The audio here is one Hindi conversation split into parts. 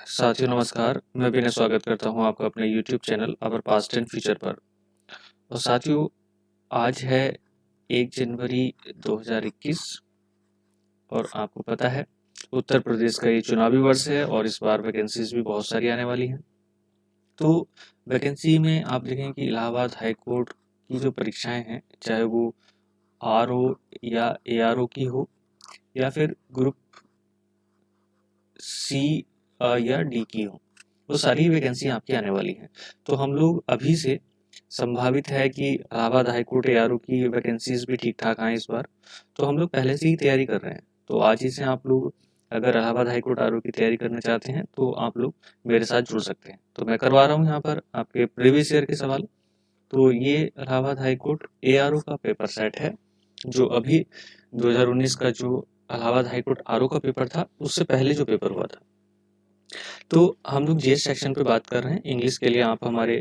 साथियों नमस्कार, मैं विनय स्वागत करता हूं आपका अपने YouTube channel our past and future पर। और साथियों, आज है 1 जनवरी 2021 और आपको पता है उत्तर प्रदेश का ये चुनावी वर्ष है और इस बार वैकेंसीज भी बहुत सारी आने वाली हैं। तो वैकेंसी में आप देखें कि इलाहाबाद हाई कोर्ट की जो परीक्षाएं हैं, चाहे वो RO या ARO की हो या फिर ग्रुप C या D की हो, वो सारी वैकेंसी आपकी आने वाली हैं। तो हम लोग अभी से संभावित है कि इलाहाबाद हाई कोर्ट ARO की वैकेंसीज भी ठीक ठाक आए इस बार, तो हम लोग पहले से ही तैयारी कर रहे हैं। तो आज ही से आप लोग अगर इलाहाबाद हाई कोर्ट ARO की तैयारी करना चाहते हैं तो आप लोग मेरे साथ जुड़ सकते हैं। तो मैं करवा रहा हूँ यहाँ पर आपके प्रीवियस ईयर के सवाल। तो ये इलाहाबाद हाई कोर्ट ARO का पेपर सेट है, जो अभी 2019 का जो इलाहाबाद हाई कोर्ट RO का पेपर था उससे पहले जो पेपर हुआ था। तो हम लोग जीएस सेक्शन पे बात कर रहे हैं। इंग्लिश के लिए आप हमारे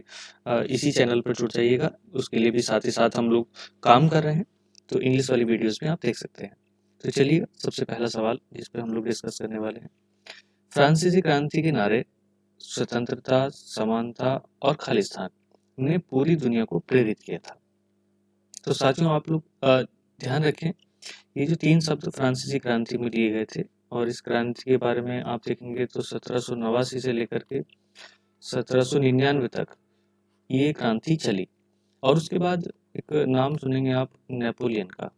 इसी चैनल पर जुड़ जाइएगा, उसके लिए भी साथ ही साथ हम लोग काम कर रहे हैं। तो इंग्लिश वाली वीडियोस में आप देख सकते हैं। तो चलिए, सबसे पहला सवाल जिस पे हम लोग डिस्कस करने वाले हैं, फ्रांसीसी क्रांति के नारे स्वतंत्रता, समानता और खालिस्तान ने पूरी दुनिया को प्रेरित किया था। तो साथियों, आप लोग ध्यान रखें, ये जो 3 शब्द फ्रांसीसी क्रांति में लिए गए थे और इस क्रांति के बारे में आप देखेंगे तो 1789 से लेकर के 1799 तक ये क्रांति चली। और उसके बाद एक नाम सुनेंगे आप नेपोलियन का।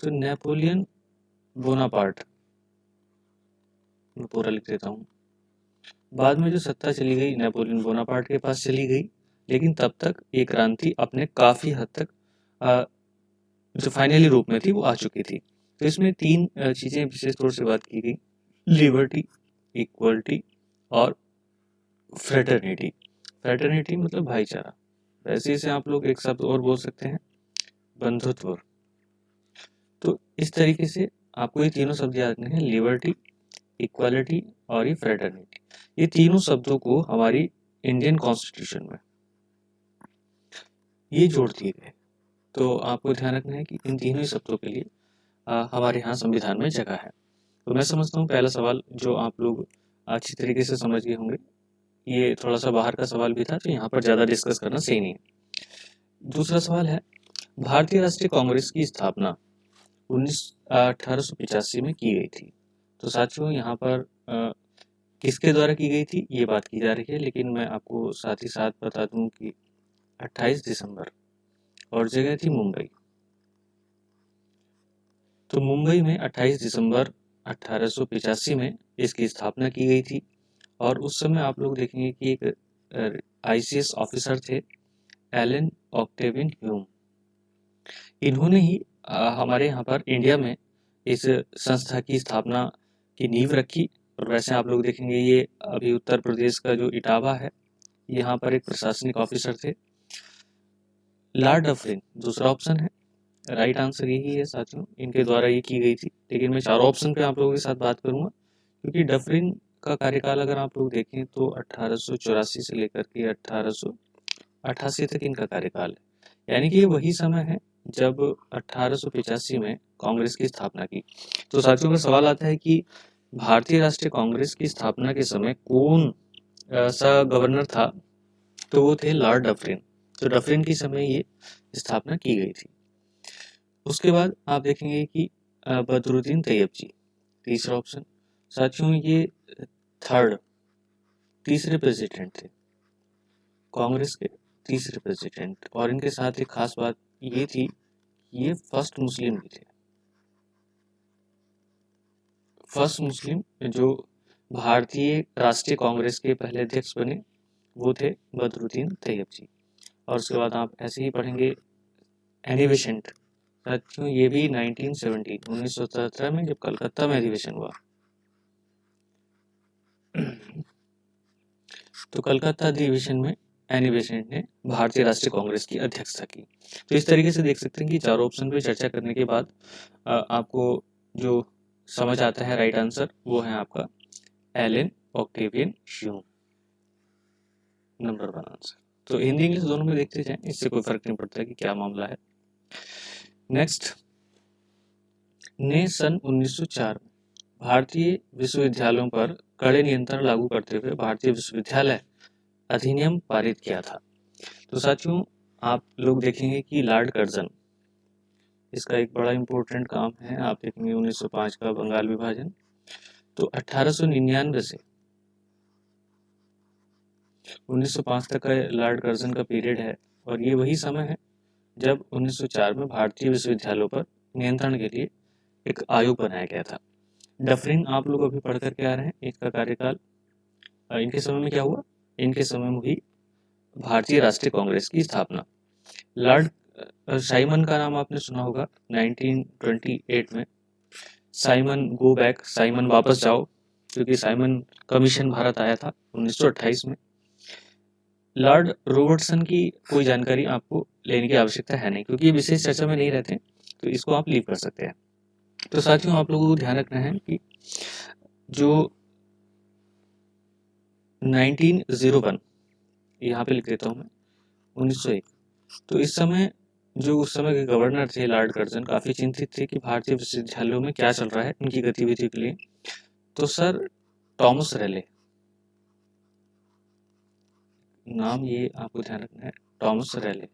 तो नेपोलियन बोनापार्ट, मैं पूरा लिख देता हूँ। बाद में जो सत्ता चली गई नेपोलियन बोनापार्ट के पास चली गई, लेकिन तब तक ये क्रांति अपने काफी हद तक जो फाइनली रूप में थी वो आ चुकी थी। तो इसमें 3 चीजें विशेष तौर से बात की गई, लिबर्टी, इक्वलिटी और फ्रेटर्निटी। फ्रेटर्निटी मतलब भाईचारा, वैसे इसे आप लोग एक शब्द और बोल सकते हैं, बंधुत्व। तो इस तरीके से आपको ये तीनों शब्द याद रखने हैं, लिबर्टी, इक्वालिटी और ये फ्रेटर्निटी। ये तीनों शब्दों को हमारी इंडियन कॉन्स्टिट्यूशन में ये जोड़ दिए गए। तो आपको ध्यान रखना है कि इन तीनों ही शब्दों के लिए हमारे यहाँ संविधान में जगह है। तो मैं समझता हूँ पहला सवाल जो आप लोग अच्छी तरीके से समझ गए होंगे, ये थोड़ा सा बाहर का सवाल भी था, तो यहाँ पर ज़्यादा डिस्कस करना सही नहीं है। दूसरा सवाल है, भारतीय राष्ट्रीय कांग्रेस की स्थापना 1885 में की गई थी। तो साथियों, यहाँ पर किसके द्वारा की गई थी ये बात की जा रही है, लेकिन मैं आपको साथ ही साथ बता दूं कि 28 दिसंबर, और जगह थी मुंबई। तो मुंबई में 28 दिसंबर 1885 में इसकी स्थापना की गई थी। और उस समय आप लोग देखेंगे कि एक ICS ऑफिसर थे, एलन ऑक्टेवियन ह्यूम। इन्होंने ही हमारे यहाँ पर इंडिया में इस संस्था की स्थापना की नींव रखी। और वैसे आप लोग देखेंगे ये अभी उत्तर प्रदेश का जो इटावा है, यहाँ पर एक प्रशासनिक ऑफिसर थे, लॉर्ड डफरिन दूसरा ऑप्शन है। राइट आंसर यही है साथियों, इनके द्वारा ये की गई थी। लेकिन मैं चारों ऑप्शन पे आप लोगों के साथ बात करूंगा, क्योंकि डफरिन का कार्यकाल अगर आप लोग देखें तो 1884 से लेकर के 1888 तक इनका कार्यकाल है। यानी कि ये वही समय है जब 1885 में कांग्रेस की स्थापना की। तो साथियों, का सवाल आता है कि भारतीय राष्ट्रीय कांग्रेस की स्थापना के समय कौन सा गवर्नर था, तो वो थे लॉर्ड डफरिन। तो डफरिन के समय ये स्थापना की गई थी। उसके बाद आप देखेंगे कि बदरुद्दीन तैयब जी, तीसरा ऑप्शन। साथियों, ये तीसरे प्रेसिडेंट थे, कांग्रेस के तीसरे प्रेसिडेंट। और इनके साथ एक खास बात ये थी, ये फर्स्ट मुस्लिम भी थे। फर्स्ट मुस्लिम जो भारतीय राष्ट्रीय कांग्रेस के पहले अध्यक्ष बने वो थे बदरुद्दीन तैयब जी। और उसके बाद आप ऐसे ही पढ़ेंगे एनी बेसेंट। साथियों, ये भी 1917 में जब कलकत्ता में अधिवेशन हुआ, तो कलकत्ता अधिवेशन में एनी बेसेंट ने भारतीय राष्ट्रीय कांग्रेस की अध्यक्षता की। तो इस तरीके से देख सकते हैं कि चारों ऑप्शन पे चर्चा करने के बाद आपको जो समझ आता है राइट आंसर, वो है आपका Allan Octavian Hume, number 1 answer. तो हिंदी इंग्लिश दोनों में देखते जाएं, इससे कोई फर्क नहीं पड़ता कि क्या मामला है। नेक्स्ट, ने सन 1904 भारतीय विश्वविद्यालयों पर कड़े नियंत्रण लागू करते हुए भारतीय विश्वविद्यालय अधिनियम पारित किया था। तो साथियों, आप लोग देखेंगे कि लॉर्ड कर्जन, इसका एक बड़ा इम्पोर्टेंट काम है। आप देखेंगे 1905 का बंगाल विभाजन। तो 1899 से 1905 तक का लॉर्ड कर्जन का पीरियड है, और ये वही समय है जब 1904 में भारतीय विश्वविद्यालयों पर नियंत्रण के लिए एक आयोग बनाया गया था। डफरिन आप लोग अभी पढ़ करके आ रहे हैं, इसका कार्यकाल इनके समय में क्या हुआ? इनके समय में हुई भारतीय राष्ट्रीय कांग्रेस की स्थापना। लॉर्ड साइमन का नाम आपने सुना होगा। 1928 में साइमन गो बैक, साइमन वापस जाओ, क्योंकि साइमन कमीशन भारत आया था 1928 में। लॉर्ड रॉबर्टसन की कोई जानकारी आपको लेने की आवश्यकता है नहीं, क्योंकि ये विशेष चर्चा में नहीं रहते, तो इसको आप लीव कर सकते हैं। तो साथियों, आप लोगों को ध्यान रखना है कि जो 1901, यहाँ पे लिख देता हूँ मैं, 1901, तो इस समय जो उस समय के गवर्नर थे लॉर्ड कर्जन, काफ़ी चिंतित थे कि भारतीय विश्वविद्यालयों में क्या चल रहा है उनकी गतिविधि के लिए। तो सर टॉमस रेले, नाम ये आपको ध्यान रखना है, टॉमस रेले।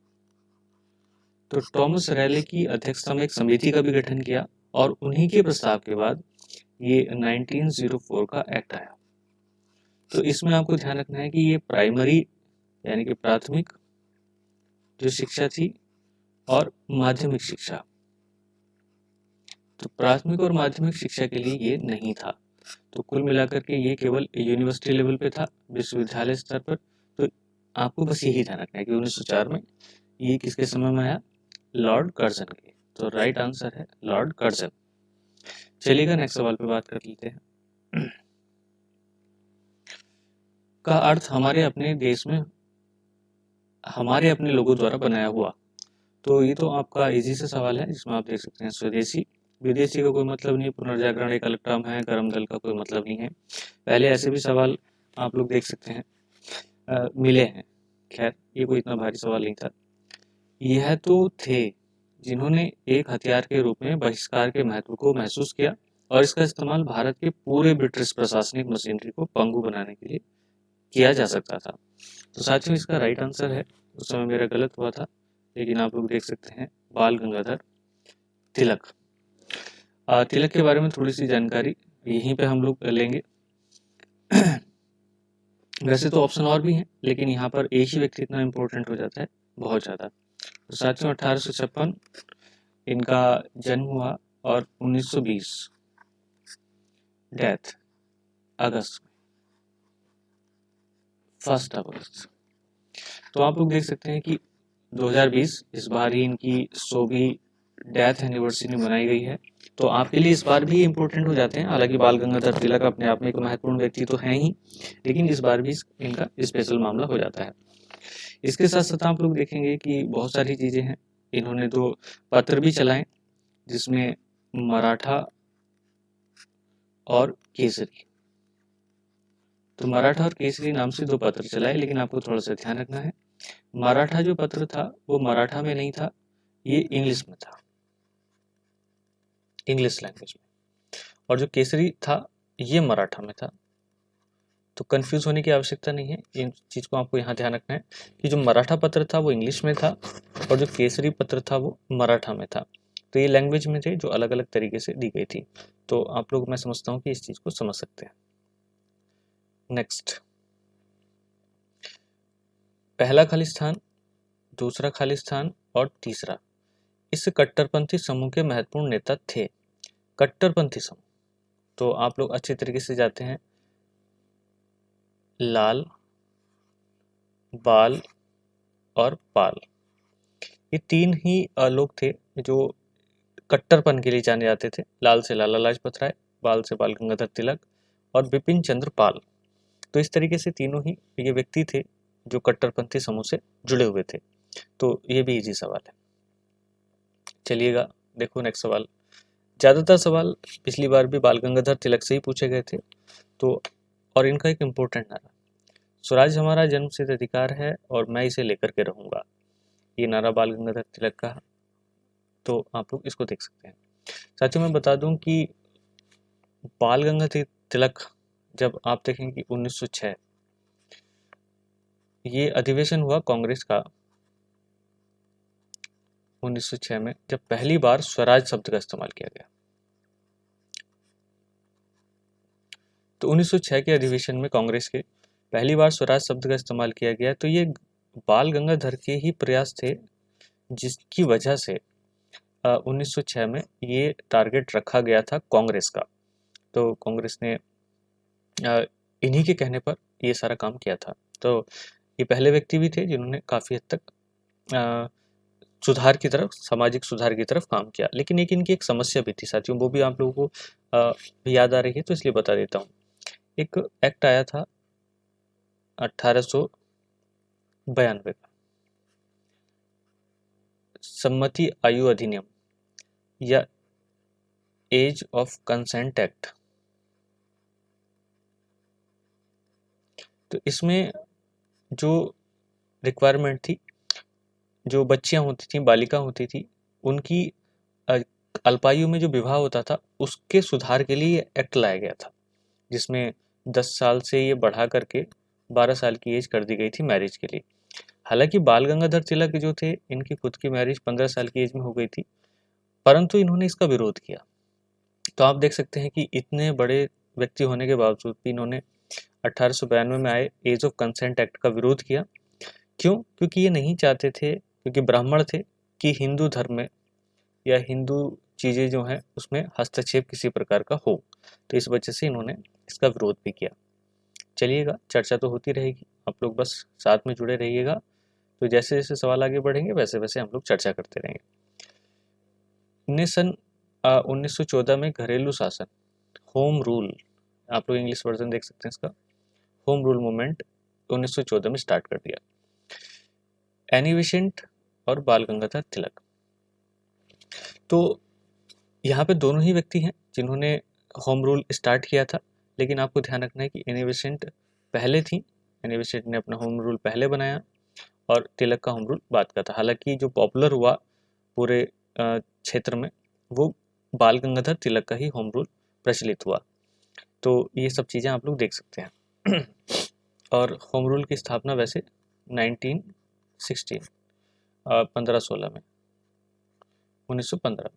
तो टॉमस रेले की अध्यक्षता में एक समिति का भी गठन किया, और उन्हीं के प्रस्ताव के बाद ये 1904 का एक्ट आया। तो इसमें आपको ध्यान रखना है कि ये प्राइमरी यानी कि प्राथमिक जो शिक्षा थी और माध्यमिक शिक्षा, तो प्राथमिक और माध्यमिक शिक्षा के लिए ये नहीं था। तो कुल मिलाकर के ये केवल यूनिवर्सिटी लेवल पे था, विश्वविद्यालय स्तर पर। तो आपको बस यही ध्यान रखना है कि 1904 में ये किसके समय में आया? लॉर्ड कर्जन के। तो राइट आंसर है लॉर्ड कर्जन। चलिएगा नेक्स्ट सवाल पे बात कर लेते हैं। का अर्थ हमारे अपने देश में हमारे अपने लोगों द्वारा बनाया हुआ। तो ये तो आपका इजी सा सवाल है, जिसमें आप देख सकते हैं स्वदेशी, विदेशी का कोई मतलब नहीं, पुनर्जागरण एक अलग टर्म है, करम दल का कोई मतलब नहीं है। पहले ऐसे भी सवाल आप लोग देख सकते हैं मिले हैं। खैर, ये कोई इतना भारी सवाल नहीं था। यह तो थे जिन्होंने एक हथियार के रूप में बहिष्कार के महत्व को महसूस किया, और इसका इस्तेमाल भारत के पूरे ब्रिटिश प्रशासनिक मशीनरी को पंगु बनाने के लिए किया जा सकता था। तो साथियों, इसका राइट आंसर है, उस समय मेरा गलत हुआ था, लेकिन आप लोग देख सकते हैं बाल गंगाधर तिलक। तिलक के बारे में थोड़ी सी जानकारी यहीं पे हम लोग लेंगे। वैसे तो ऑप्शन और भी हैं, लेकिन यहाँ पर एक ही व्यक्ति इतना इम्पोर्टेंट हो जाता है, बहुत ज़्यादा। तो साथियों, 1856 इनका जन्म हुआ, और 1920 डेथ अगस्त में, 1 अगस्त। तो आप लोग देख सकते हैं कि 2020 इस बार ही इनकी 100वीं डेथ एनिवर्सरी मनाई गई है। तो आपके लिए इस बार भी इम्पोर्टेंट हो जाते हैं। हालांकि बाल गंगाधर तिलक अपने आप में एक महत्वपूर्ण व्यक्ति तो हैं ही, लेकिन इस बार भी इनका स्पेशल मामला हो जाता है। इसके साथ साथ आप लोग देखेंगे कि बहुत सारी चीज़ें हैं। इन्होंने 2 पत्र भी चलाए, जिसमें मराठा और केसरी। तो मराठा और केसरी नाम से 2 पत्र चलाए, लेकिन आपको थोड़ा सा ध्यान रखना है, मराठा जो पत्र था वो मराठा में नहीं था, ये इंग्लिश में था, इंग्लिश लैंग्वेज में। और जो केसरी था ये मराठा में था। तो कंफ्यूज होने की आवश्यकता नहीं है, इन चीज़ को आपको यहाँ ध्यान रखना है कि जो मराठा पत्र था वो इंग्लिश में था, और जो केसरी पत्र था वो मराठा में था। तो ये लैंग्वेज में थे जो अलग अलग तरीके से दी गई थी। तो आप लोग, मैं समझता हूँ कि इस चीज़ को समझ सकते हैं। नेक्स्ट, पहला खालिस्तान, दूसरा खालिस्तान और तीसरा, इस कट्टरपंथी समूह के महत्वपूर्ण नेता थे। कट्टरपंथी समूह, तो आप लोग अच्छे तरीके से जाते हैं, लाल, बाल और पाल, ये 3 ही लोग थे जो कट्टरपन के लिए जाने जाते थे। लाल से लाला लाजपत राय, बाल से बाल गंगाधर तिलक, और बिपिन चंद्र पाल। तो इस तरीके से तीनों ही ये व्यक्ति थे जो कट्टरपंथी समूह से जुड़े हुए थे। तो ये भी इजी सवाल है। चलिएगा, देखो नेक्स्ट सवाल। ज़्यादातर सवाल पिछली बार भी बाल गंगाधर तिलक से ही पूछे गए थे। तो और इनका एक इम्पोर्टेंट नारा, स्वराज हमारा जन्मसिद्ध अधिकार है और मैं इसे लेकर के रहूँगा, ये नारा बाल गंगाधर तिलक का। तो आप लोग इसको देख सकते हैं। साथियों, मैं बता दूं कि बाल गंगाधर तिलक जब आप देखेंगे कि 1906 ये अधिवेशन हुआ कांग्रेस का 1906 में, जब पहली बार स्वराज शब्द का इस्तेमाल किया गया। तो 1906 के अधिवेशन में कांग्रेस के पहली बार स्वराज शब्द का इस्तेमाल किया गया। तो ये बाल गंगाधर के ही प्रयास थे जिसकी वजह से 1906 में ये टारगेट रखा गया था कांग्रेस का। तो कांग्रेस ने इन्हीं के कहने पर ये सारा काम किया था। तो ये पहले व्यक्ति भी थे जिन्होंने काफ़ी हद तक सुधार की तरफ, सामाजिक सुधार की तरफ काम किया। लेकिन एक इनकी एक समस्या भी थी साथियों, वो भी आप लोगों को याद आ रही है तो इसलिए बता देता हूँ। एक एक्ट आया था 1892 का, सम्मति आयु अधिनियम या एज ऑफ कंसेंट एक्ट। तो इसमें जो रिक्वायरमेंट थी, जो बच्चियां होती थी, बालिका होती थी, उनकी अल्पायु में जो विवाह होता था उसके सुधार के लिए एक्ट लाया गया था, जिसमें 10 साल से ये बढ़ा करके 12 साल की एज कर दी गई थी मैरिज के लिए। हालांकि बाल गंगाधर तिलक जो थे, इनकी खुद की मैरिज 15 साल की एज में हो गई थी, परंतु इन्होंने इसका विरोध किया। तो आप देख सकते हैं कि इतने बड़े व्यक्ति होने के बावजूद भी इन्होंने 1892 में आए एज ऑफ कंसेंट एक्ट का विरोध किया। क्यों? क्योंकि ये नहीं चाहते थे, क्योंकि ब्राह्मण थे, कि हिंदू धर्म में या हिंदू चीज़ें जो हैं उसमें हस्तक्षेप किसी प्रकार का हो। तो इस वजह से इन्होंने इसका विरोध भी किया। चलिएगा, चर्चा तो होती रहेगी, आप लोग बस साथ में जुड़े रहिएगा। तो जैसे जैसे सवाल आगे बढ़ेंगे वैसे वैसे हम लोग चर्चा करते रहेंगे। सन 1914 में घरेलू शासन, होम रूल, आप लोग इंग्लिश वर्जन देख सकते हैं इसका, होम रूल मूवमेंट 1914 में स्टार्ट कर दिया। एनी बेसेंट और बाल गंगाधर तिलक, तो यहाँ पे दोनों ही व्यक्ति हैं जिन्होंने होम रूल स्टार्ट किया था। लेकिन आपको ध्यान रखना है कि एनी बेसेंट पहले थी, एनी बेसेंट ने अपना होम रूल पहले बनाया और तिलक का होम रूल बाद का था। हालांकि जो पॉपुलर हुआ पूरे क्षेत्र में वो बाल गंगाधर तिलक का ही होम रूल प्रचलित हुआ। तो ये सब चीज़ें आप लोग देख सकते हैं। और होम रूल की स्थापना वैसे 1516 में, 1915 में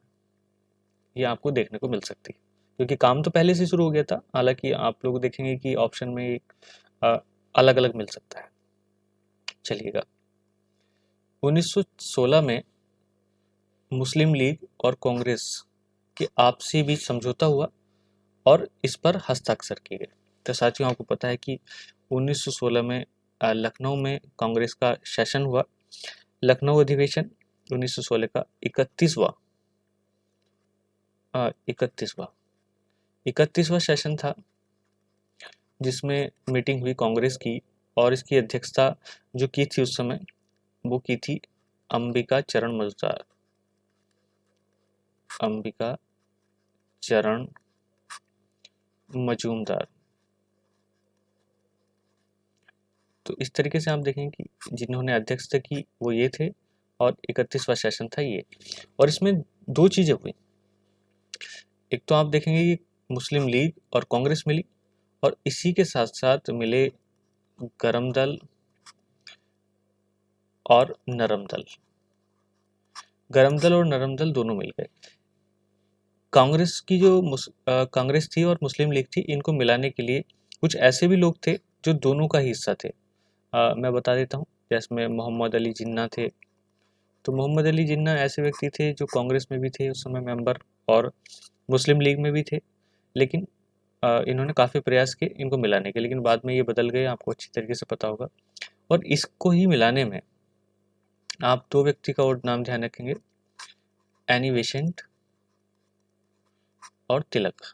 ये आपको देखने को मिल सकती है, क्योंकि काम तो पहले से शुरू हो गया था। हालांकि आप लोग देखेंगे कि ऑप्शन में अलग अलग मिल सकता है। चलिएगा, 1916 में मुस्लिम लीग और कांग्रेस के आपसी बीच समझौता हुआ और इस पर हस्ताक्षर किए गए। तो साथियों, आपको पता है कि 1916 में लखनऊ में कांग्रेस का सेशन हुआ। लखनऊ अधिवेशन 1916 का 31वां सेशन था, जिसमें मीटिंग हुई कांग्रेस की, और इसकी अध्यक्षता जो की थी उस समय, वो की थी अंबिका चरण मजूमदार। तो इस तरीके से आप देखें कि जिन्होंने अध्यक्षता की वो ये थे, और 31वां सेशन था ये। और इसमें दो चीज़ें हुई, एक तो आप देखेंगे कि मुस्लिम लीग और कांग्रेस मिली, और इसी के साथ साथ मिले गरम दल और नरम दल। गरम दल और नरम दल दोनों मिल गए। कांग्रेस की जो कांग्रेस थी और मुस्लिम लीग थी, इनको मिलाने के लिए कुछ ऐसे भी लोग थे जो दोनों का ही हिस्सा थे। मैं बता देता हूँ, जिसमें मोहम्मद अली जिन्ना थे। तो मोहम्मद अली जिन्ना ऐसे व्यक्ति थे जो कांग्रेस में भी थे उस समय मेंबर, और मुस्लिम लीग में भी थे। लेकिन इन्होंने काफ़ी प्रयास किए इनको मिलाने के, लेकिन बाद में ये बदल गए, आपको अच्छी तरीके से पता होगा। और इसको ही मिलाने में आप दो व्यक्ति का और नाम ध्यान रखेंगे, एनी बेसेंट और तिलक।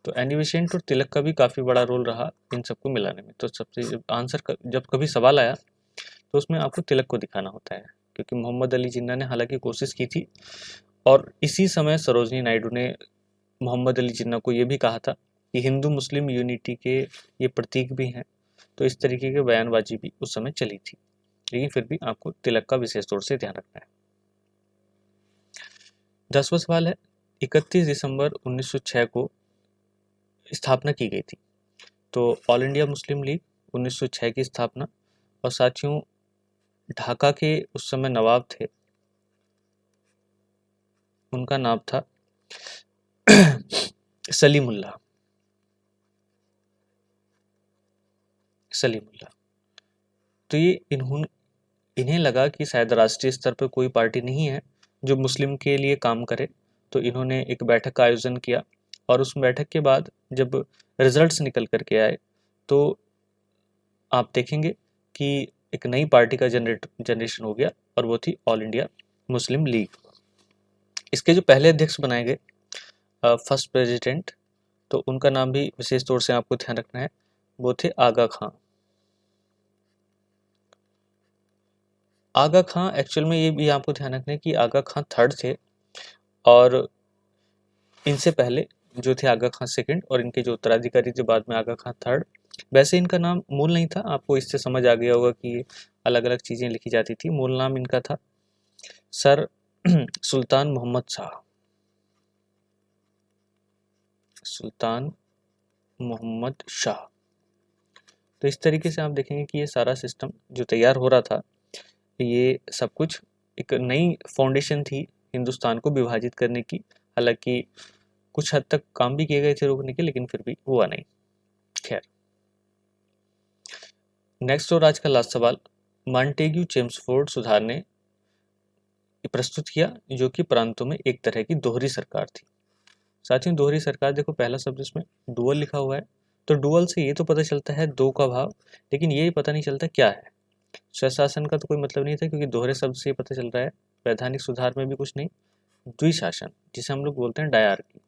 तो एनी बेसेंट और तिलक का भी काफ़ी बड़ा रोल रहा इन सबको मिलाने में। तो सबसे आंसर जब कभी सवाल आया तो उसमें आपको तिलक को दिखाना होता है, क्योंकि मोहम्मद अली जिन्ना ने हालांकि कोशिश की थी, और इसी समय सरोजनी नायडू ने मोहम्मद अली जिन्ना को ये भी कहा था कि हिंदू मुस्लिम यूनिटी के ये प्रतीक भी हैं। तो इस तरीके की बयानबाजी भी उस समय चली थी, लेकिन फिर भी आपको तिलक का विशेष तौर से ध्यान रखना है। 10वां सवाल है, 31 दिसंबर 1906 को स्थापना की गई थी? तो ऑल इंडिया मुस्लिम लीग 1906 की स्थापना। और साथियों, ढाका के उस समय नवाब थे, उनका नाम था सलीमुल्लाह। सलीमुल्लाह। तो ये इन्हें लगा कि शायद राष्ट्रीय स्तर पर कोई पार्टी नहीं है जो मुस्लिम के लिए काम करे, तो इन्होंने एक बैठक का आयोजन किया। और उस बैठक के बाद जब रिजल्ट्स निकल करके आए, तो आप देखेंगे कि एक नई पार्टी का जनरेशन हो गया, और वो थी ऑल इंडिया मुस्लिम लीग। इसके जो पहले अध्यक्ष बनाए गए, फर्स्ट प्रेसिडेंट, तो उनका नाम भी विशेष तौर से आपको ध्यान रखना है, वो थे आगा खां। आगा खां, एक्चुअल में ये भी आपको ध्यान रखना है कि आगा खां थर्ड थे, और इनसे पहले जो थे आगा खां सेकंड, और इनके जो उत्तराधिकारी थे बाद में आगा खां थर्ड। वैसे इनका नाम मूल नहीं था, आपको इससे समझ आ गया होगा कि अलग अलग चीज़ें लिखी जाती थी। मूल नाम इनका था सर सुल्तान मोहम्मद शाह। सुल्तान मोहम्मद शाह। तो इस तरीके से आप देखेंगे कि ये सारा सिस्टम जो तैयार हो रहा था, ये सब कुछ एक नई फाउंडेशन थी हिंदुस्तान को विभाजित करने की। हालांकि कुछ हद तक काम भी किए गए थे रोकने के, लेकिन फिर भी हुआ नहीं। खैर, नेक्स्ट और आज का लास्ट सवाल, मॉन्टेग्यू चेम्सफोर्ड सुधार ने प्रस्तुत किया, जो कि प्रांतों में एक तरह की दोहरी सरकार थी। साथियों, दोहरी सरकार, देखो पहला शब्द इसमें डुअल लिखा हुआ है, तो डुअल से ये तो पता चलता है दो का भाव, लेकिन ये पता नहीं चलता क्या है। स्वशासन का तो कोई मतलब नहीं था, क्योंकि दोहरे शब्द से ये पता चल रहा है। वैधानिक सुधार में भी कुछ नहीं। द्विशासन, जिसे हम लोग बोलते हैं डायआर्की,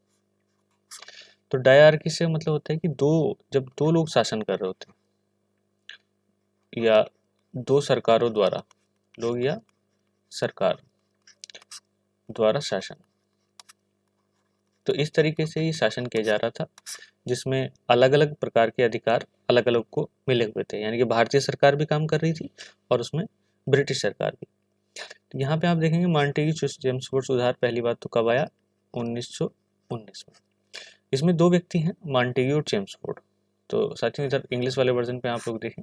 तो डायआर्की से मतलब होता है कि जब दो लोग शासन कर रहे होते हैं, या दो सरकारों द्वारा, लोग या सरकार द्वारा शासन, तो इस तरीके से ये शासन किया जा रहा था, जिसमें अलग अलग प्रकार के अधिकार अलग अलग को मिले हुए थे। यानी कि भारतीय सरकार भी काम कर रही थी, और उसमें ब्रिटिश सरकार भी। तो यहाँ पे आप देखेंगे मॉन्टेग्यू चेम्सफोर्ड सुधार पहली बात तो कब आया? 1919 में। इसमें दो व्यक्ति हैं, मॉन्टेग्यू और चेम्सफोर्ड। तो साथियों, इधर इंग्लिश वाले वर्जन पे आप लोग देखें,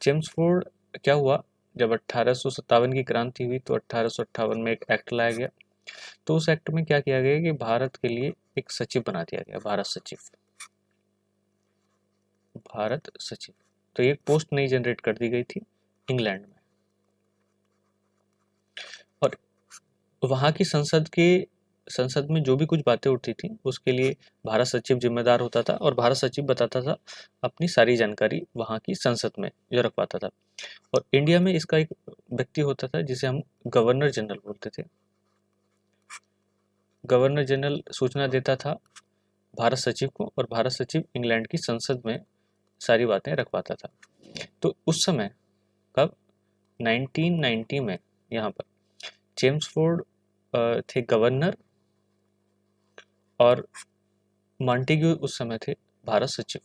चेम्सफोर्ड क्या हुआ, जब 1857 की क्रांति हुई, तो 1858 में एक एक्ट लाया गया। तो उस एक्ट में क्या किया गया कि भारत के लिए एक सचिव बना दिया गया, भारत सचिव। भारत सचिव, तो एक पोस्ट नई जनरेट कर दी गई थी इंग्लैंड में, और वहाँ की संसद में जो भी कुछ बातें उठती थी, उसके लिए भारत सचिव जिम्मेदार होता था, और भारत सचिव बताता था अपनी सारी जानकारी वहाँ की संसद में जो रख पाता था। और इंडिया में इसका एक व्यक्ति होता था जिसे हम गवर्नर जनरल बोलते थे। गवर्नर जनरल सूचना देता था भारत सचिव को, और भारत सचिव इंग्लैंड की संसद में सारी बातें रख पाता था। तो उस समय कब? 1990 में यहाँ पर चेम्सफोर्ड थे गवर्नर, और मॉन्टेग्यू उस समय थे भारत सचिव।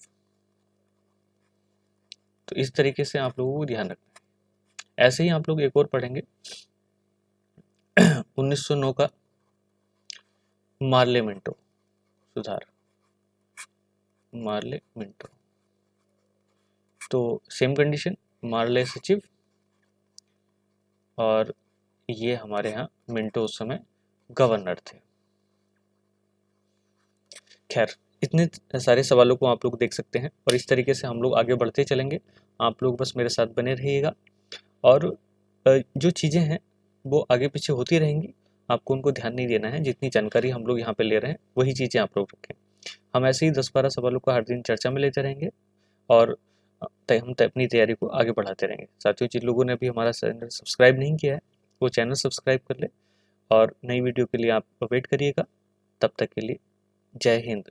तो इस तरीके से आप लोगों को ध्यान रखना है। ऐसे ही आप लोग एक और पढ़ेंगे 1909 का मार्ले मिंटो सुधार। मार्ले मिंटो, तो सेम कंडीशन, मार्ले सचिव, और ये हमारे यहाँ मिंटो उस समय गवर्नर थे। खैर, इतने सारे सवालों को आप लोग देख सकते हैं, और इस तरीके से हम लोग आगे बढ़ते चलेंगे। आप लोग बस मेरे साथ बने रहिएगा, और जो चीज़ें हैं वो आगे पीछे होती रहेंगी, आपको उनको ध्यान नहीं देना है। जितनी जानकारी हम लोग यहाँ पे ले रहे हैं वही चीज़ें आप लोग रखें। हम ऐसे ही 10-12 सवालों को हर दिन चर्चा में लेते रहेंगे, और हम अपनी तैयारी को आगे बढ़ाते रहेंगे। साथियों, जिन लोगों ने अभी हमारा चैनल सब्सक्राइब नहीं किया है, वो चैनल सब्सक्राइब कर ले, और नई वीडियो के लिए आप वेट करिएगा। तब तक के लिए जय हिंद।